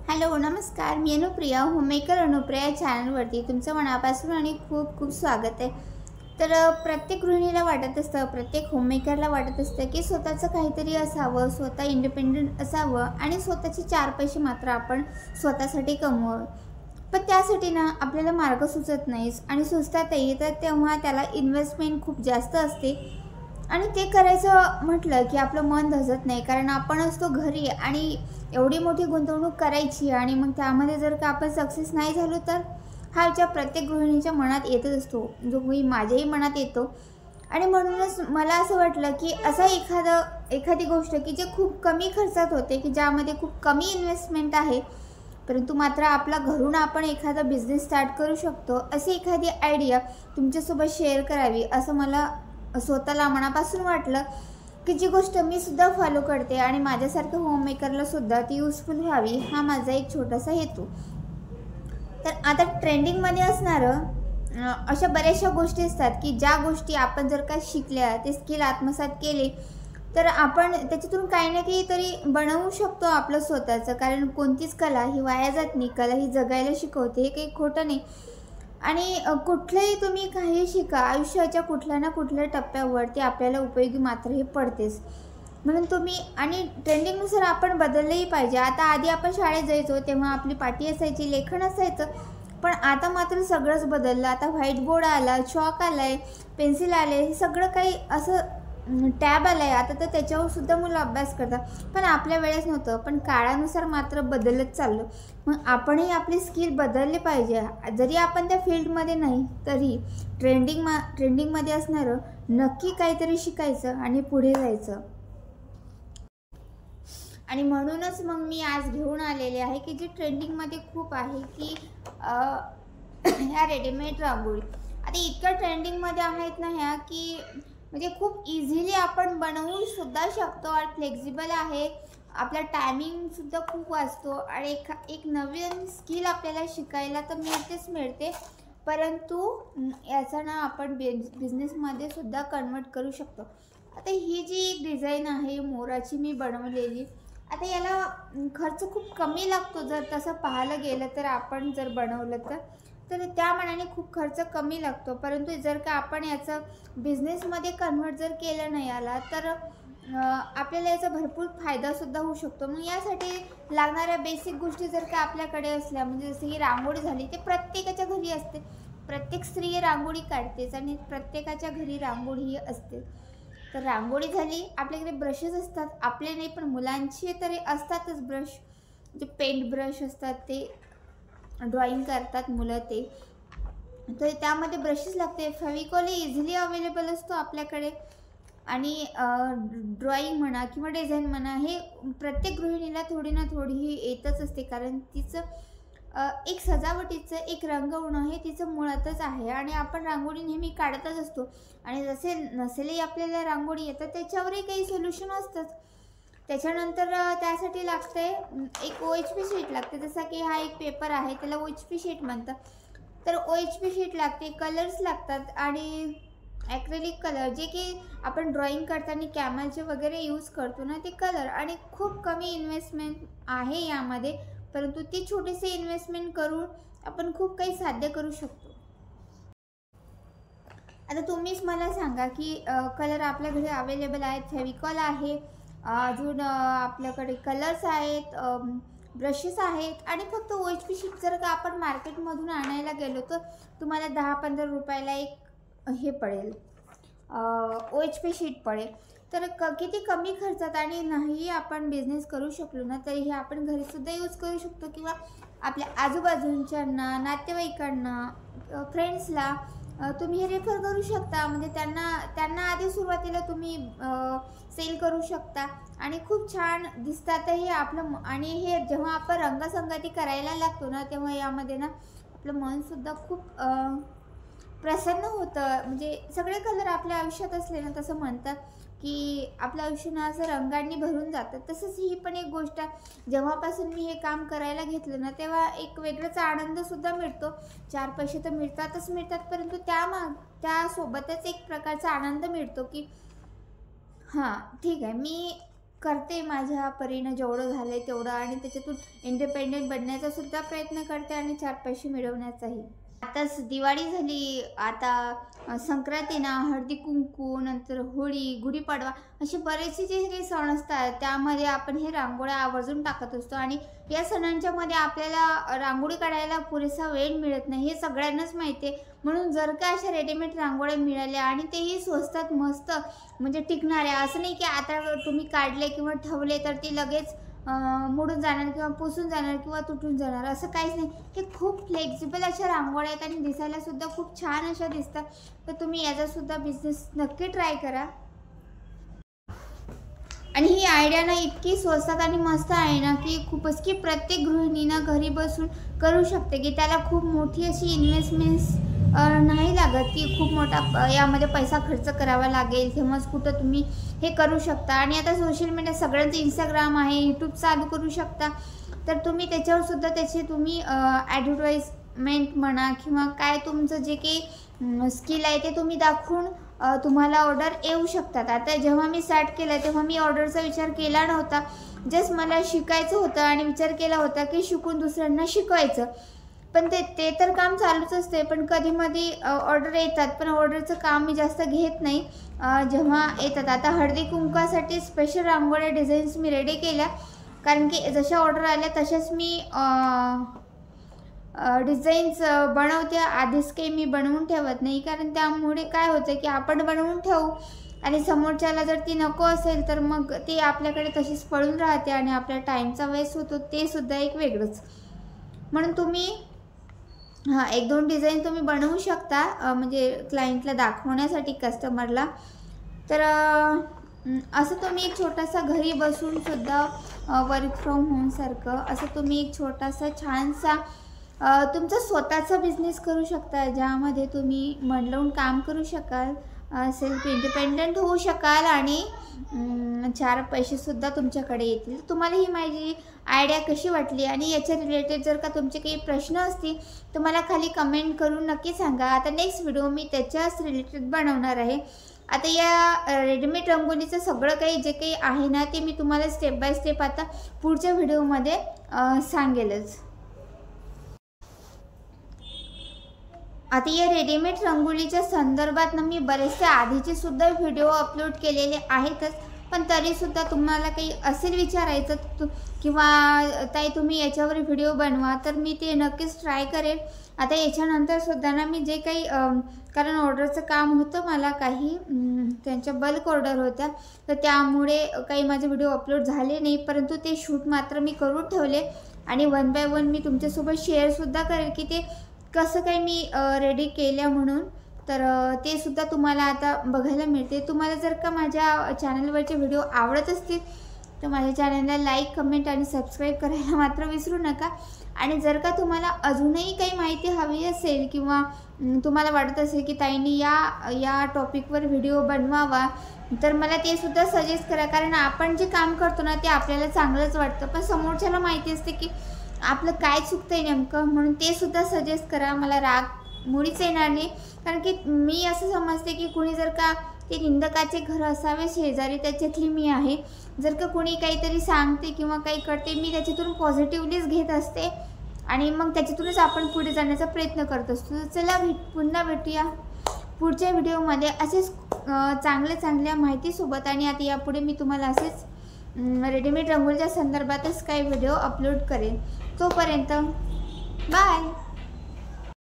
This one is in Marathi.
हॅलो नमस्कार, मी अनुप्रिया होममेकर अनुप्रिया चॅनलवरती तुमचं मनापासून आणि खूप खूप स्वागत आहे। तर प्रत्येक गृहिणीला वाटत असतं, प्रत्येक होममेकरला वाटत असतं की स्वतःचं काहीतरी असावं, स्वतः इंडिपेंडंट असावं आणि स्वतःचे 4 पैसे मात्र आपण स्वतःसाठी कमवावं। पण त्यासाठी ना आपल्याला मार्ग सुचत नाहीच आणि सुचतातही तर तेव्हा त्याला इन्व्हेस्टमेंट खूप जास्त असते आणि ते करायचं म्हटलं की आपलं मन धजत नाही, कारण आपण असतो घरी आणि एवढी मोठी गुंतवणूक करायची आणि मग त्यामध्ये जर का आपण सक्सेस नाही झालो तर हा विचार प्रत्येक गृहिणीच्या मनात येतच असतो, जो मी माझ्याही मनात येतो। आणि म्हणूनच मला असं वाटलं की असं एखादी गोष्ट की जे खूप कमी खर्चात होते, की ज्यामध्ये खूप कमी इन्व्हेस्टमेंट आहे, परंतु मात्र आपला घरून आपण एखादा बिझनेस स्टार्ट करू शकतो, अशी एखादी आयडिया तुमच्यासोबत शेअर करावी असं मला स्वतःला मनापासून वाटलं, की जी गोष्ट मी सुद्धा फॉलो करते आणि माझ्यासारख्या होममेकरला सुद्धा ती युजफुल व्हावी, हा माझा एक छोटासा हेतू। तर आता ट्रेंडिंगमध्ये असणारं अशा बऱ्याचशा गोष्टी असतात की ज्या गोष्टी आपण जर का शिकल्या, ते स्किल आत्मसात केले तर आपण त्याच्यातून काही ना काही तरी बनवू शकतो आपलं स्वतःचं। कारण कोणतीच कला ही वाया जात नाही, कला ही जगायला शिकवते, हे काही खोटं नाही। आणि कुठलंही तुम्ही काही शिका, आयुष्याच्या कुठल्या ना कुठल्या टप्प्यावरती आपल्याला उपयोगी मात्र हे पडतेच। म्हणून तुम्ही आणि ट्रेंडिंगनुसार आपण बदललंही पाहिजे। आता आधी आपण शाळेत जायचो तेव्हा आपली पाटी असायची, लेखन असायचं, पण आता मात्र सगळंच बदललं। आता व्हाईट बोर्ड आला, चॉक आलाय, पेन्सिल आले, हे सगळं काही असं टॅब आलाय आता, तर त्याच्यावर सुद्धा मुलं अभ्यास करतात। पण आपल्या वेळेस नव्हतं, पण काळानुसार मात्र बदलत चाललं। मग आपणही आपली स्किल बदलले पाहिजे, जरी आपण त्या फील्डमध्ये नाही तरी ट्रेंडिंगमध्ये असणारं नक्की काहीतरी शिकायचं आणि पुढे जायचं। आणि म्हणूनच मग मी आज घेऊन आलेले आहे की जी ट्रेंडिंगमध्ये खूप आहे की ह्या रेडीमेड रांगोळी आता इतक्या ट्रेंडिंगमध्ये आहेत ना ह्या, की म्हणजे खूप इझिली आपण बनवू सुद्धा शकतो आणि फ्लेक्झिबल आहे। आपला टायमिंगसुद्धा खूप वाचतो आणि एक नवीन स्किल आपल्याला शिकायला तर मिळते, परंतु याचा ना आपण बिझनेसमध्ये सुद्धा कन्वर्ट करू शकतो। आता ही जी डिझाईन आहे मोराची मी बनवलेली, आता याला खर्च खूप कमी लागतो जर तसं पाहायला गेलं तर, आपण जर बनवलं तर त्या मानाने खूप खर्च कमी लागतो। परंतु जर का आपण याचं बिझनेसमध्ये कन्वर्ट जर केलं नाही याला तर आपल्याला याचा भरपूर फायदासुद्धा होऊ शकतो। मग यासाठी लागणाऱ्या बेसिक गोष्टी जर का आपल्याकडे असल्या, म्हणजे जसं ही रांगोळी झाली, ते प्रत्येकाच्या घरी असते, प्रत्येक स्त्री रांगोळी काढतेच आणि प्रत्येकाच्या घरी रांगोळी ही असते। तर रांगोळी झाली, आपल्याकडे ब्रशेस असतात, आपले नाही पण मुलांचे तरी असतातच ब्रश, जे पेंट ब्रश असतात, ते ड्रॉइंग करतात मुलं ते, तर त्यामध्ये ब्रशेस लागते। फेविकॉल इझिली अवेलेबल असतो आपल्याकडे आणि ड्रॉइंग म्हणा किंवा डिझाईन म्हणा, हे प्रत्येक गृहिणीला थोडी ना थोडी ही येतच असते, कारण तिचं एक सजावटीचं एक रंगवणं हे तिचं मुळातच आहे आणि आपण रांगोळी नेहमी काढतच असतो। आणि जसे नसेलही आपल्याला रांगोळी येतं त्याच्यावरही काही सोल्युशन असतंच। त्याच्यानंतर त्यासाठी लागते एक OHP शीट लागते, जसा की हा एक पेपर आहे त्याला OHP शीट म्हणतात, तर OHP शीट लागते, कलर्स लागतात आणि ॲक्रेलिक कलर, जे की आपण ड्रॉइंग करताना कॅमलचे वगैरे यूज करतो ना, ते कलर, आणि खूप कमी इन्व्हेस्टमेंट आहे यामध्ये, परंतु ती छोटीशी इन्व्हेस्टमेंट करून आपण खूप काही साध्य करू शकतो। आता तुम्हीच मला सांगा की कलर आपल्या घरी अवेलेबल आहेत, फेविकॉल आहे, अजून आपल्याकडे कलर्स आहेत, ब्रशेस आहेत आणि फक्त OHP शीट जर का आपण मार्केटमधून आणायला गेलो तर तुम्हाला 10-15 रुपयाला एक हे पडेल, OHP शीट पडेल। तर किती कमी खर्चात आणि नाही आपण बिझनेस करू शकलो ना, तरी हे आपण घरीसुद्धा यूज करू शकतो किंवा आपल्या आजूबाजूंच्यांना, नातेवाईकांना, फ्रेंड्सला तुम्ही हे रेफर करू शकता। म्हणजे त्यांना आधी सुरुवातीला तुम्ही सेल करू शकता आणि खूप छान दिसतातही आपलं। आणि हे जेव्हा आपण रंगसंगती करायला लागतो ना, तेव्हा यामध्ये ना आपलं मनसुद्धा खूप प्रसन्न होतं। म्हणजे सगळे कलर आपल्या आयुष्यात असले ना, तसं म्हणतात की आपलं आयुष्य ना असं रंगांनी भरून जातं। तसंच ही पण एक गोष्ट, जेव्हापासून मी हे काम करायला घेतलं ना, तेव्हा एक वेगळाच आनंदसुद्धा मिळतो। 4 पैसे तर मिळतातच मिळतात, परंतु त्यासोबतच एक प्रकारचा आनंद मिळतो की हां ठीक आहे, मी करते माझ्या परीनं जेवढं झालं आहे तेवढं, आणि त्याच्यातून इंडिपेंडेंट बनण्याचा सुद्धा प्रयत्न करते आणि 4 पैसे मिळवण्याचाही. आताच दिवाळी झाली, आता संक्रांती ना, हळदी कुंकू, नंतर होळी, गुढीपाडवा असे बरेचसे जे काही सण असतात त्यामध्ये आपण हे रांगोळ्या आवर्जून टाकत असतो. आणि या सणांच्या मध्ये आपल्याला रांगोळी काढायला पुरेसा वेळ मिळत नाही, हे सगळ्यांनाच माहिती आहे. म्हणून जर का अशा रेडीमेड रांगोळ्या मिळाल्या आणि तेही स्वस्तात मस्त म्हणजे टिकणाऱ्या, असं नाही की आता तुम्ही काढले किंवा ठेवले तर ती लगेच मोडून जाणार किंवा पुसून जाणार किंवा तुटून जाणार, असं काहीच नाही. हे खूप फ्लेक्झिबल अशा रांगोळ्या आहेत आणि दिसायलासुद्धा खूप छान अशा दिसतात. तर तुम्ही याचासुद्धा बिझनेस नक्की ट्राय करा. आणि ही आयडिया ना इतकी स्वस्तात आणि मस्त आहे ना की खूपच, की प्रत्येक गृहिणीनं घरी बसून करू शकते, की त्याला खूप मोठी अशी इन्व्हेस्टमेंट्स नाही लागत, की खूप मोठा यामध्ये पैसा खर्च करावा लागेल तेव्हाच कुठं तुम्ही हे करू शकता. आणि आता सोशल मीडिया सगळ्यांचं इंस्टाग्राम आहे, यूट्यूब चालू करू शकता. तर तुम्ही त्याच्यावरसुद्धा त्याची तुम्ही ॲडव्हर्टाईजमेंट म्हणा किंवा काय तुमचं जे काही स्किल आहे ते तुम्ही दाखवून तुम्हाला ऑर्डर येऊ शकतात. आता जेव्हा मी स्टार्ट केलं तेव्हा मी ऑर्डरचा विचार केला नव्हता, जस्ट मला शिकायचं होतं आणि विचार केला होता की शिकून दुसऱ्यांना शिकवायचं. पण ते तर काम चालूच असते, पण कधीमधी ऑर्डर येतात, पण ऑर्डरचं काम मी जास्त घेत नाही जेव्हा येतात. आता हळदी कुंकवासाठी स्पेशल रांगोळ्या डिझाईन्स मी रेडी केल्या, कारण की जशा ऑर्डर आल्या तशाच मी डिझाईन्स बनवते. आधीच काही मी बनवून ठेवत नाही, कारण त्यामुळे काय होतं की आपण बनवून ठेवू आणि समोरच्याला जर ती नको असेल तर मग ती आपल्याकडे तशीच पडून राहते आणि आपल्या टाईमचा वेस्ट होतो, ते सुद्धा एक वेगळंच. म्हणून तुम्ही 1-2 डिझाईन तुम्ही बनवू शकता, म्हणजे क्लायंटला दाखवण्यासाठी, कस्टमरला. तर असं तुम्ही एक छोटासा घरी बसून सुद्धा वर्क फ्रॉम होमसारखं असं तुम्ही एक छोटासा छानसा तुमचा स्वतःचा बिझनेस करू शकता, ज्यामध्ये तुम्ही मन लावून काम करू शकाल, सेल्फ इंडिपेंडंट होऊ शकाल आणि 4 पैसेसुद्धा तुमच्याकडे येतील. तुम्हाला ही माझी आयडिया कशी वाटली आणि याच्या रिलेटेड जर का तुमचे काही प्रश्न असतील तर मला खाली कमेंट करून नक्की सांगा. आता नेक्स्ट व्हिडिओ मी त्याच्याच रिलेटेड बनवणार आहे. आता या रेडीमेड रंगोलीचं सगळं काही जे काही आहे ना ते मी तुम्हाला स्टेप बाय स्टेप आता पुढच्या व्हिडिओमध्ये सांगेलच. आता या रेडीमेड रंगोलीच्या संदर्भात ना मी बरेचसे आधीचे सुद्धा व्हिडिओ अपलोड केलेले आहेतच, पण तरीसुद्धा तुम्हाला काही असेल विचारायचं किंवा ताई तुम्ही याच्यावर व्हिडिओ बनवा, तर मी ते नक्कीच ट्राय करेन. आता याच्यानंतर सुद्धा ना मी जे काही कारण ऑर्डरचं काम होतं मला, काही त्यांच्या बल्क ऑर्डर होत्या, तर त्यामुळे काही माझे व्हिडिओ अपलोड झाले नाही, परंतु ते शूट मात्र मी करून ठेवले आणि 1 बाय 1 मी तुमच्यासोबत शेअरसुद्धा करेल की ते कसं काय मी रेडी केल्या म्हणून. तर ते सुद्धा तुम्हाला आता बघायला मिळते. तुम्हाला जर का माझ्या चॅनलवरचे व्हिडिओ आवडत असतील तर माझ्या चॅनलला लाईक, कमेंट आणि सबस्क्राईब करायला मात्र विसरू नका. आणि जर का तुम्हाला अजूनही काही माहिती हवी असेल किंवा तुम्हाला वाटत असेल की ताईंनी या टॉपिकवर व्हिडिओ बनवावा, तर मला ते सुद्धा सजेस्ट करा. कारण आपण जे काम करतो ना ते आपल्याला चांगलंच वाटतं, पण समोरच्याला माहिती असते की आपलं काय चुकतंय नेमकं, म्हणून ते सुद्धा सजेस्ट करा. मला राग मुळीच येणार नाही, कारण की मी असं समजते की कुणी जर का ते निंदकाचे घर असावे शेजारी, त्याच्यातली मी आहे. जर का कोणी काहीतरी सांगते किंवा काही करते, मी त्याच्यातून पॉझिटिव्हलीच घेत असते आणि मग त्याच्यातूनच आपण पुढे जाण्याचा प्रयत्न करत असतो. चला पुन्हा भेटूया पुढच्या व्हिडिओमध्ये असेच चांगल्या माहितीसोबत. आणि आता यापुढे मी तुम्हाला असेच रेडीमेड रंगोलीच्या संदर्भातच काही व्हिडिओ अपलोड करेन. तोपर्यंत